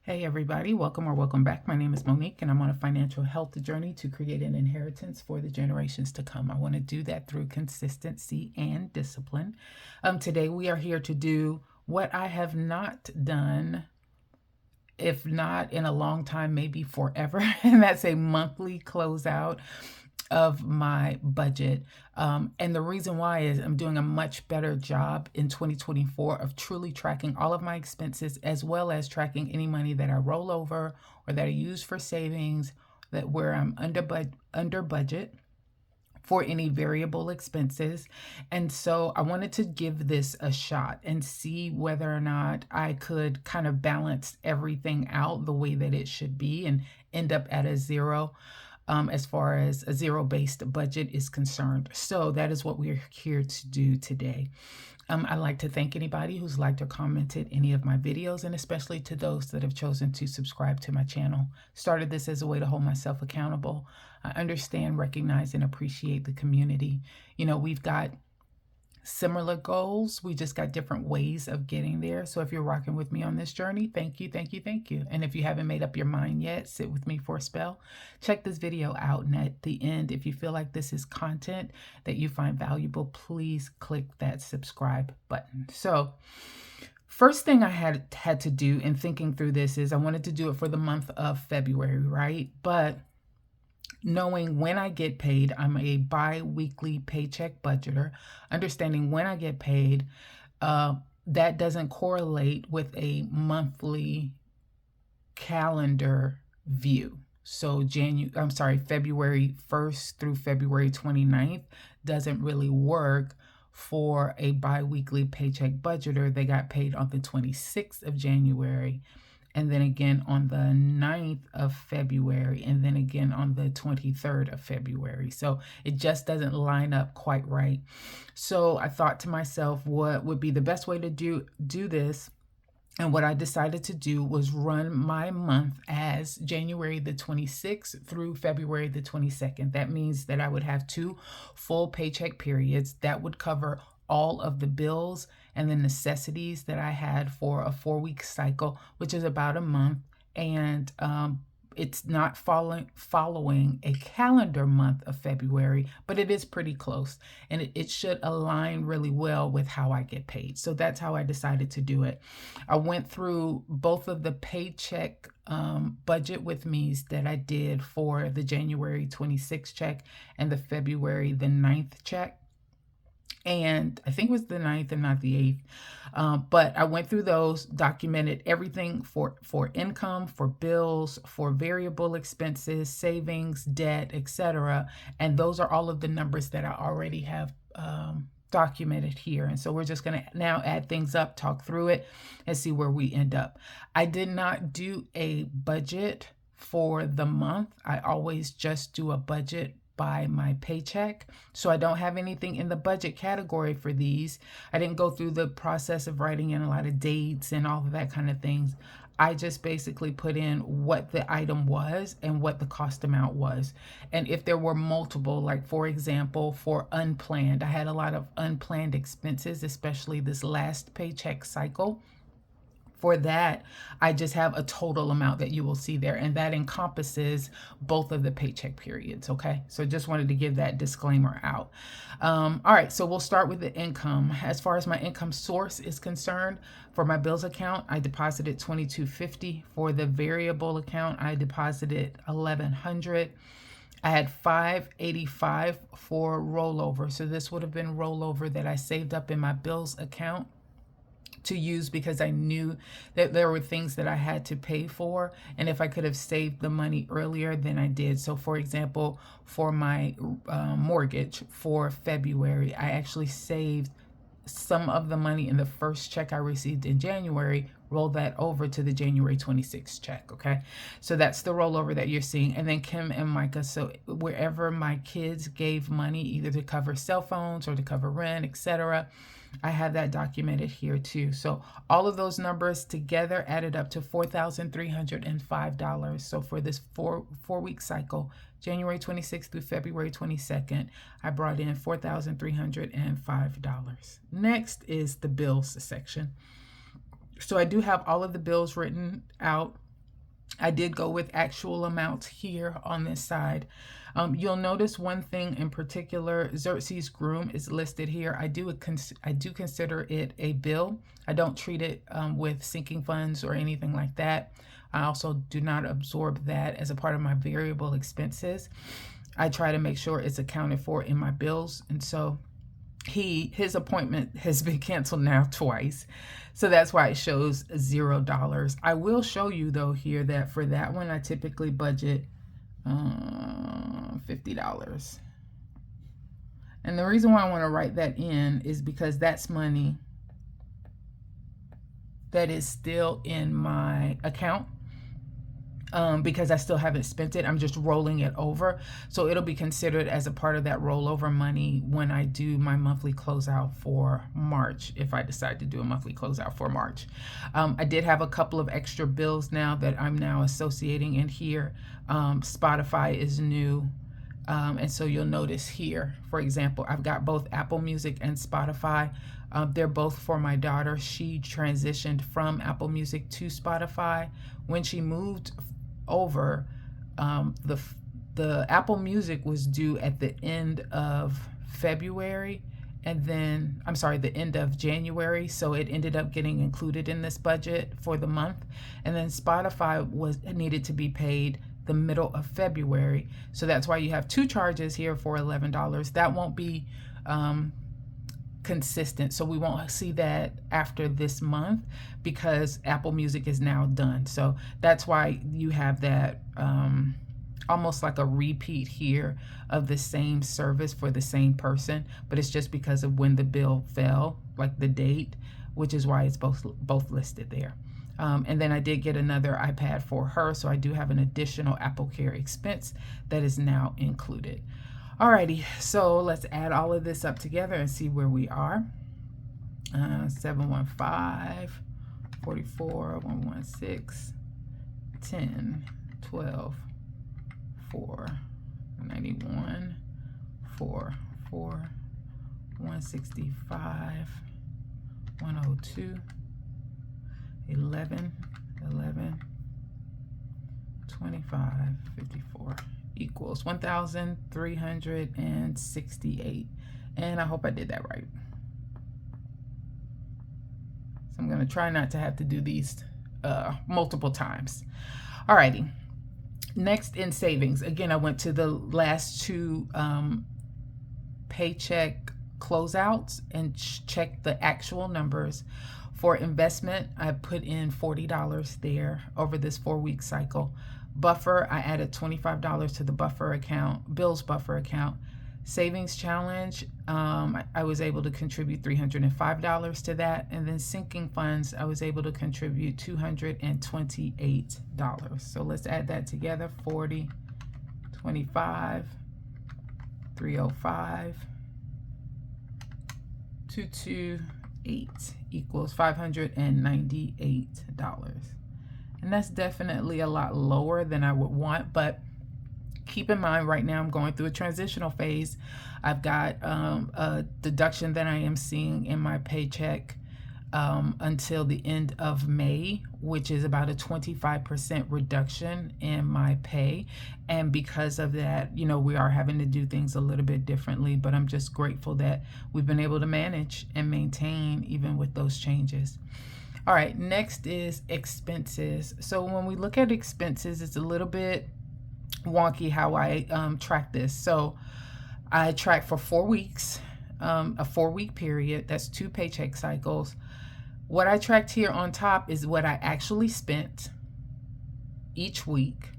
Hey everybody, welcome or welcome back. My name is Monique and I'm on a financial health journey to create an inheritance for the generations to come. I want to do that through consistency and discipline. Today we are here to do what I have not done, if not in a long time, maybe forever, and that's a monthly closeout of my budget. And the reason why is I'm doing a much better job in 2024 of truly tracking all of my expenses, as well as tracking any money that I roll over or that I use for savings, that where I'm under budget for any variable expenses. And so I wanted to give this a shot and see whether or not I could kind of balance everything out the way that it should be and end up at a zero. As far as a zero-based budget is concerned. So that is what we're here to do today. I'd like to thank anybody who's liked or commented any of my videos, and especially to those that have chosen to subscribe to my channel. Started this as a way to hold myself accountable. I understand, recognize, and appreciate the community. You know, we've got similar goals. We just got different ways of getting there. So if you're rocking with me on this journey, thank you, thank you, thank you. And if you haven't made up your mind yet, sit with me for a spell. Check this video out. And at the end, if you feel like this is content that you find valuable, please click that subscribe button. So first thing I had to do in thinking through this is I wanted to do it for the month of February, right? But knowing when I get paid, I'm a bi-weekly paycheck budgeter. Understanding when I get paid, that doesn't correlate with a monthly calendar view. So February 1st through February 29th doesn't really work for a bi-weekly paycheck budgeter. They got paid on the 26th of January, and then again on the 9th of February, and then again on the 23rd of February. So it just doesn't line up quite right. So I thought to myself, what would be the best way to do this? And what I decided to do was run my month as January the 26th through February the 22nd. That means that I would have 2 full paycheck periods that would cover all of the bills and the necessities that I had for a 4-week cycle, which is about a month. And it's not following a calendar month of February, but it is pretty close. And it should align really well with how I get paid. So that's how I decided to do it. I went through both of the paycheck budget with me's that I did for the January 26th check and the February the 9th check. And I think it was the 9th and not the 8th. But I went through those, documented everything for income, for bills, for variable expenses, savings, debt, etc. And those are all of the numbers that I already have documented here. And so we're just going to now add things up, talk through it, and see where we end up. I did not do a budget for the month. I always just do a budget by my paycheck. So I don't have anything in the budget category for these. I didn't go through the process of writing in a lot of dates and all of that kind of things. I just basically put in what the item was and what the cost amount was. And if there were multiple, like for example, for unplanned, I had a lot of unplanned expenses, especially this last paycheck cycle. For that, I just have a total amount that you will see there, and that encompasses both of the paycheck periods, okay? So just wanted to give that disclaimer out. All right, so we'll start with the income. As far as my income source is concerned, for my bills account, I deposited $22.50. For the variable account, I deposited $1,100. I had $585 for rollover. So this would have been rollover that I saved up in my bills account to use because I knew that there were things that I had to pay for, and if I could have saved the money earlier than I did. So for example, for my mortgage for February, I actually saved some of the money in the first check I received in January, roll that over to the January 26th check, okay? So that's the rollover that you're seeing. And then Kim and Micah, so wherever my kids gave money, either to cover cell phones or to cover rent, etc., I have that documented here too. So all of those numbers together added up to $4,305. So for this four-week cycle, January 26th through February 22nd, I brought in $4,305. Next is the bills section. So I do have all of the bills written out I did go with actual amounts here on this side. You'll notice one thing in particular, Xerxes Groom is listed here. I do consider it a bill. I don't treat it with sinking funds or anything like that. I also do not absorb that as a part of my variable expenses. I try to make sure it's accounted for in my bills. And so his appointment has been canceled now twice. So that's why it shows $0. I will show you though here that for that one, I typically budget $50. And the reason why I want to write that in is because that's money that is still in my account. Because I still haven't spent it. I'm just rolling it over. So it'll be considered as a part of that rollover money when I do my monthly closeout for March, if I decide to do a monthly closeout for March. I did have a couple of extra bills now that I'm now associating in here. Spotify is new. And so you'll notice here, for example, I've got both Apple Music and Spotify. They're both for my daughter. She transitioned from Apple Music to Spotify. When she moved over, the Apple Music was due at the end of February, and then the end of January, so it ended up getting included in this budget for the month. And then Spotify needed to be paid the middle of February, so that's why you have two charges here for $11. That won't be consistent, so we won't see that after this month because Apple Music is now done. So that's why you have that almost like a repeat here of the same service for the same person, but it's just because of when the bill fell, like the date, which is why it's both listed there. And then I did get another iPad for her, so I do have an additional Apple Care expense that is now included. Alrighty, so let's add all of this up together and see where we are. 715, 44, 116, 10, 12, 4, 91, 4, 4, 165, 102, 11, 11, 25, 54 equals 1,368. And I hope I did that right. So I'm going to try not to have to do these multiple times. Alrighty. Next in savings. Again, I went to the last two Paycheck closeouts and checked the actual numbers. For investment, I put in $40 there over this 4-week cycle. Buffer, I added $25 to the buffer account, Bill's buffer account. Savings challenge, I was able to contribute $305 to that. And then sinking funds, I was able to contribute $228. So let's add that together. 40, 25, 305, 228 equals $598. And that's definitely a lot lower than I would want, but keep in mind right now I'm going through a transitional phase. I've got a deduction that I am seeing in my paycheck until the end of May, which is about a 25% reduction in my pay. And because of that, you know, we are having to do things a little bit differently, but I'm just grateful that we've been able to manage and maintain even with those changes. All right, next is expenses. So when we look at expenses, it's a little bit wonky how I track this. So I track for 4 weeks, a 4-week period. That's 2 paycheck cycles. What I tracked here on top is what I actually spent each week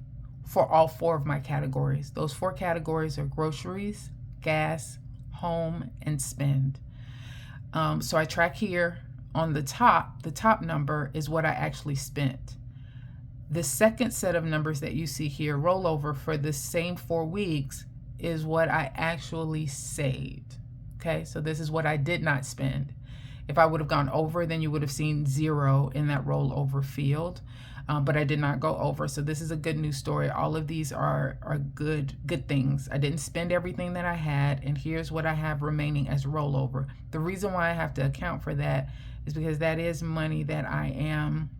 for all 4 of my categories. Those 4 categories are groceries, gas, home, and spend. So I track here on the top number is what I actually spent. The second set of numbers that you see here, rollover for the same 4 weeks, is what I actually saved. Okay, so this is what I did not spend. If I would have gone over, then you would have seen 0 in that rollover field, but I did not go over. So this is a good news story. All of these are good things. I didn't spend everything that I had, and here's what I have remaining as rollover. The reason why I have to account for that is because that is money that I am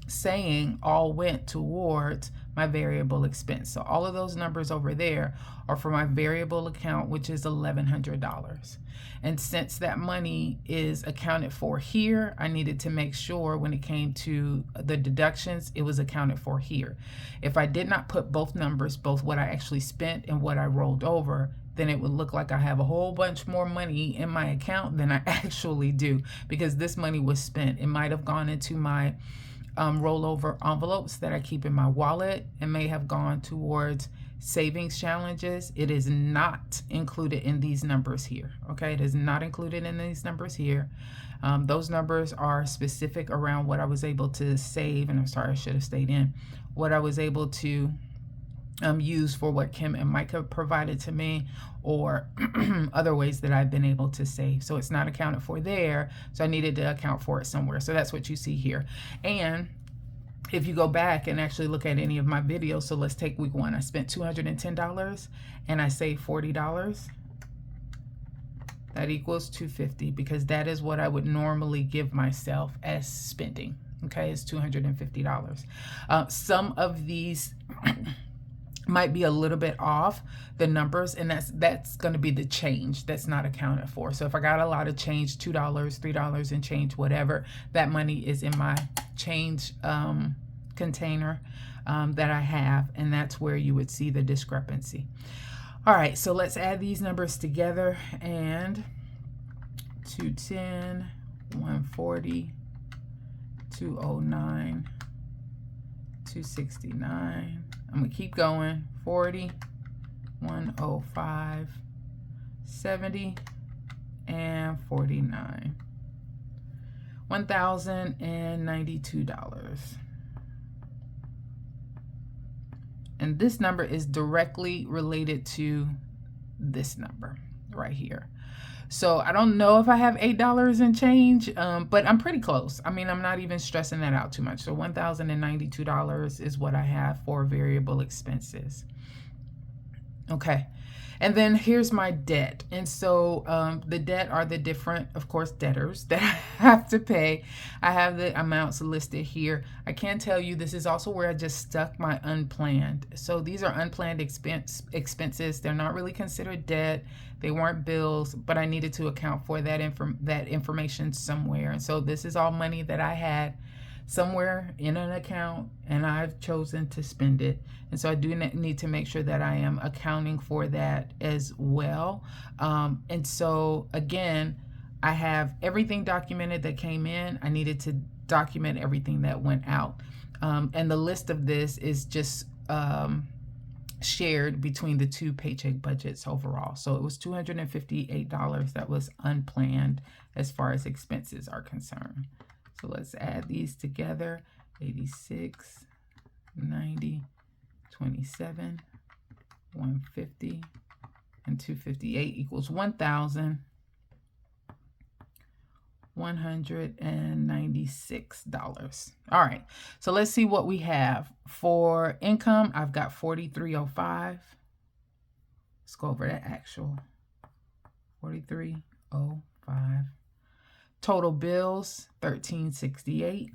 saying all went towards my variable expense. So all of those numbers over there are for my variable account, which is $1,100. And since that money is accounted for here, I needed to make sure when it came to the deductions, it was accounted for here. If I did not put both numbers, both what I actually spent and what I rolled over, then it would look like I have a whole bunch more money in my account than I actually do, because this money was spent. It might have gone into my rollover envelopes that I keep in my wallet. It may have gone towards savings challenges. It is not included in these numbers here. Okay, it is not included in these numbers here. Those numbers are specific around what I was able to save, and I'm sorry, I should have stayed in, what I was able to use for what Kim and Mike have provided to me, or other ways that I've been able to save. So it's not accounted for there, so I needed to account for it somewhere. So that's what you see here. And if you go back and actually look at any of my videos, so let's take week 1. I spent $210 and I saved $40. That equals $250, because that is what I would normally give myself as spending. Okay, it's $250. Some of these might be a little bit off, the numbers, and that's going to be the change that's not accounted for. So if I got a lot of change, $2, $3 and change, whatever, that money is in my change container that I have, and that's where you would see the discrepancy. All right, so let's add these numbers together. And 210, 140, 209, 269. I'm gonna keep going. 40, 105, 70, and 49. $1,092. And this number is directly related to this number right here. So I don't know if I have $8 and change, but I'm pretty close. I mean, I'm not even stressing that out too much. So $1,092 is what I have for variable expenses. Okay. And then here's my debt. And so the debt are the different, of course, debtors that I have to pay. I have the amounts listed here. I can tell you this is also where I just stuck my unplanned. So these are unplanned expenses. They're not really considered debt. They weren't bills, but I needed to account for that information somewhere. And so this is all money that I had somewhere in an account, and I've chosen to spend it. And so I do need to make sure that I am accounting for that as well. And so again, I have everything documented that came in. I needed to document everything that went out. And the list of this is just shared between the two paycheck budgets overall. So it was $258 that was unplanned as far as expenses are concerned. So let's add these together. 86, 90, 27, 150, and 258 equals $1,196. All right, so let's see what we have. For income, I've got $4,305. Let's go over that actual. $4,305. Total bills, $1,368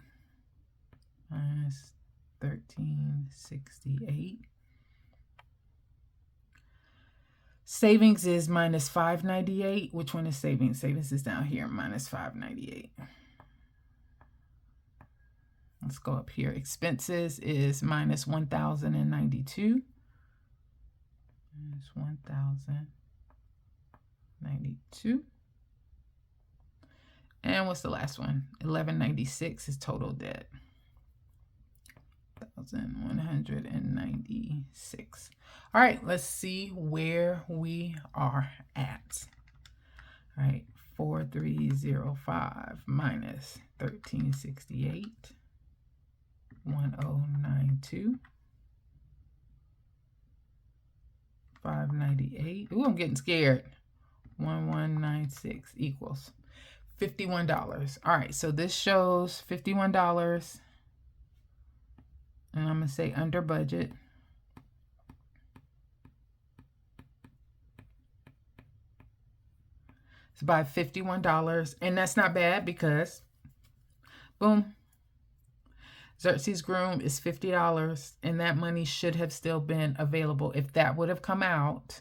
minus $1,368. Savings is minus $598. Which one is savings? Savings is down here, minus $598. Let's go up here. Expenses is minus $1,092. Minus $1,092. And what's the last one? $1,196 is total debt. $1,196. All right, let's see where we are at. All right, 4,305 minus 1,368, 1,092, 598. Ooh, I'm getting scared. 1,196 equals $51. All right, so this shows $51, and I'm gonna say under budget. It's by $51, and that's not bad because, boom, Xerxes Groom is $50, and that money should have still been available. If that would have come out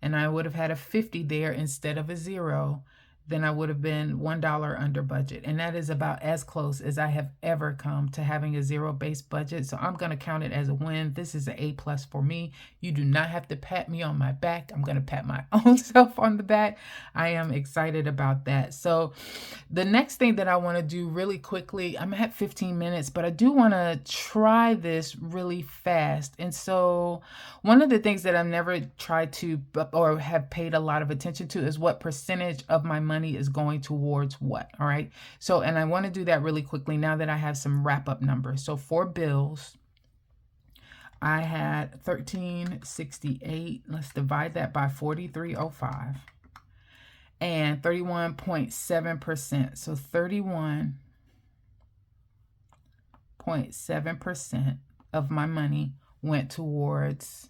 and I would have had a 50 there instead of a 0, then I would have been $1 under budget. And that is about as close as I have ever come to having a 0-based budget. So I'm going to count it as a win. This is an A+ for me. You do not have to pat me on my back. I'm going to pat my own self on the back. I am excited about that. So the next thing that I want to do really quickly, I'm at 15 minutes, but I do want to try this really fast. And so one of the things that I've never tried to or have paid a lot of attention to is what percentage of my money is going towards what. All right. So, and I want to do that really quickly now that I have some wrap up numbers. So for bills, I had 1368. Let's divide that by 4305 and 31.7%. So 31.7% of my money went towards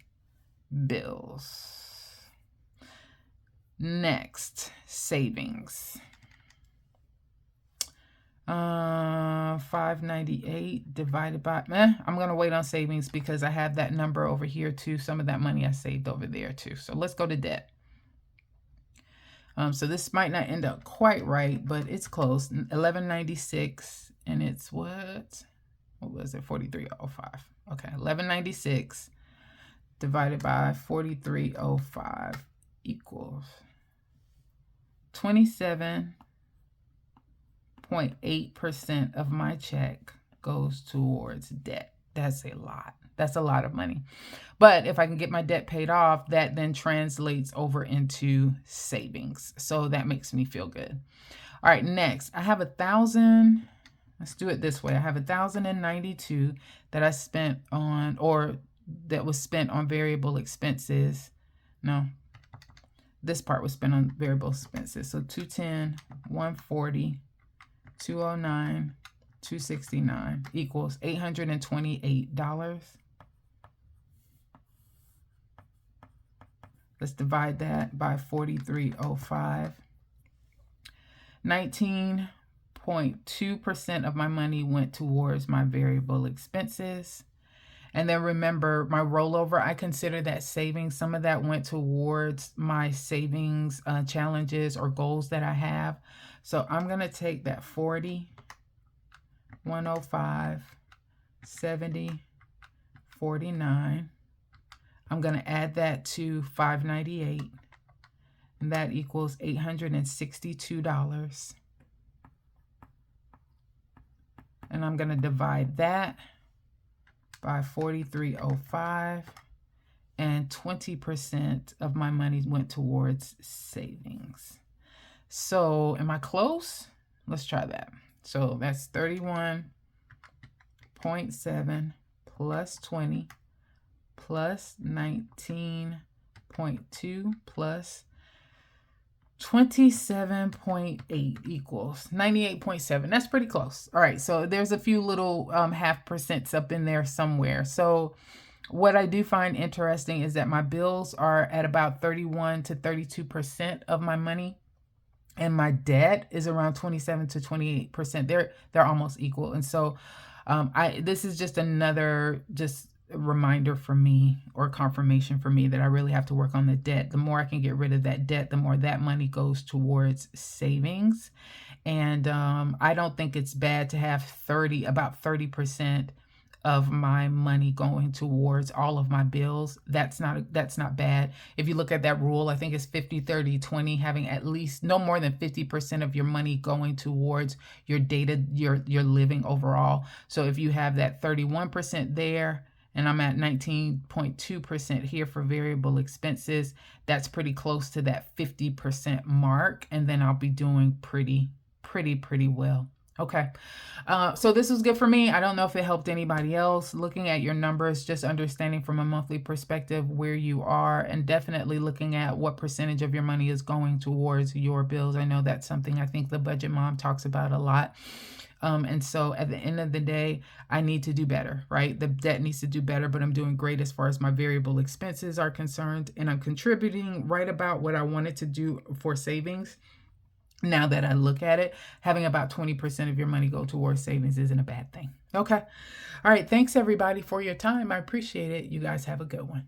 bills. Next, savings. 598 divided by, I'm going to wait on savings because I have that number over here too. Some of that money I saved over there too. So let's go to debt. So this might not end up quite right, but it's close. 1196, and it's what was it? 4305. Okay, 1196 divided by 4305 equals 27.8% of my check goes towards debt. That's a lot. That's a lot of money. But if I can get my debt paid off, that then translates over into savings. So that makes me feel good. All right, next, I have 1,000. Let's do it this way. I have 1,092 that I spent on, or that was spent on variable expenses. No, this part was spent on variable expenses. So 210, 140, 209, 269 equals $828. Let's divide that by 4305. 19.2% of my money went towards my variable expenses. And then remember, my rollover, I consider that savings. Some of that went towards my savings challenges or goals that I have. So I'm going to take that 40, 105, 70, 49. I'm going to add that to 598. And that equals $862. And I'm going to divide that by 4305, and 20% of my money went towards savings. So am I close? Let's try that. So that's 31.7 plus 20 plus 19.2 plus 27.8 equals 98.7. That's pretty close. All right, so there's a few little half percents up in there somewhere. So what I do find interesting is that my bills are at about 31 to 32% of my money, and my debt is around 27 to 28%. They're almost equal. And so this is just another reminder for me, or confirmation for me, that I really have to work on the debt. The more I can get rid of that debt, the more that money goes towards savings. And I don't think it's bad to have about 30% of my money going towards all of my bills. That's not bad. If you look at that rule, I think it's 50, 30, 20, having at least no more than 50% of your money going towards your your living overall. So if you have that 31% there, and I'm at 19.2% here for variable expenses, that's pretty close to that 50% mark. And then I'll be doing pretty well. Okay. So this was good for me. I don't know if it helped anybody else. Looking at your numbers, just understanding from a monthly perspective where you are, and definitely looking at what percentage of your money is going towards your bills. I know that's something I think the Budget Mom talks about a lot. And so at the end of the day, I need to do better, right? The debt needs to do better, but I'm doing great as far as my variable expenses are concerned. And I'm contributing right about what I wanted to do for savings. Now that I look at it, having about 20% of your money go towards savings isn't a bad thing. Okay. All right. Thanks everybody for your time. I appreciate it. You guys have a good one.